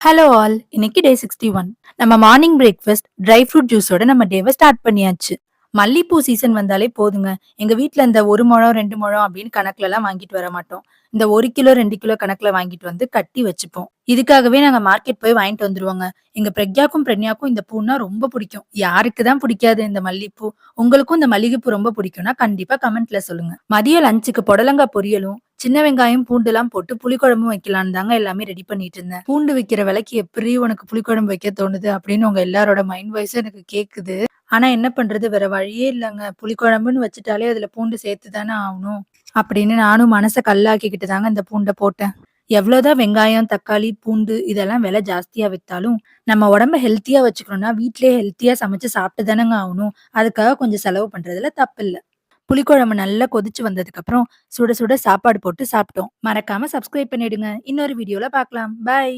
Hello all. இன்னைக்கு டே 61. நம்ம morning breakfast dry fruit ஜூஸோட நம்ம டேவை ஸ்டார்ட் பண்ணியாச்சு. மல்லிப்பூ சீசன் வந்தாலே போதுங்க. எங்க வீட்ல இந்த 1 முழம், 2 முழம் அப்படின்னு கணக்குலலாம் வாங்கிட்டு வர மாட்டோம். இந்த 1 கிலோ, 2 கிலோ கணக்குல வாங்கிட்டு வந்து கட்டி வச்சுப்போம். இதுக்காகவே நாங்க மார்க்கெட் போய் வாங்கிட்டு வந்துருவோங்க. எங்க பிரக்யாக்கும் இந்த பூன்னா ரொம்ப பிடிக்கும். யாருக்கு தான் பிடிக்காது இந்த மல்லிப்பூ? உங்களுக்கும் இந்த மல்லிகைப்பூ ரொம்ப பிடிக்கும்னா கண்டிப்பா கமெண்ட்ல சொல்லுங்க. மதிய லஞ்சுக்கு புடலங்காய் பொரியலும், சின்ன வெங்காயம், பூண்டுலாம் போட்டு புளிக்குழம்பும் வைக்கலான்னு தாங்க எல்லாமே ரெடி பண்ணிட்டு இருந்தேன். பூண்டு விக்கிற விலைக்கு எப்படி உனக்கு புளிக்குழம்பு வைக்க தோணுது அப்படின்னு உங்க எல்லாரோட மைண்ட் வாய்ஸும் எனக்கு கேக்குது. ஆனா என்ன பண்றது? வேற வழியே இல்லங்க. புளிக்குழம்புன்னு வச்சுட்டாலே அதுல பூண்டு சேர்த்து தானே ஆகணும். அப்படின்னு நானும் மனச கல்லாக்கிக்கிட்டு தாங்க இந்த பூண்ட போட்டேன். எவ்வளவுதான் வெங்காயம், தக்காளி, பூண்டு இதெல்லாம் விலை ஜாஸ்தியா வித்தாலும், நம்ம உடம்ப ஹெல்த்தியா வச்சுக்கணும்னா வீட்லயே ஹெல்த்தியா சமைச்சு சாப்பிட்டு தானங்க ஆகணும். அதுக்காக கொஞ்சம் செலவு பண்றதுல தப்பில்ல. புளிக்குழம்பு நல்லா கொதிச்சு வந்ததுக்கு அப்புறம் சுட சுட சாப்பாடு போட்டு சாப்பிட்டோம். மறக்காம சப்ஸ்கிரைப் பண்ணிடுங்க. இன்னொரு வீடியோல பார்க்கலாம். பாய்.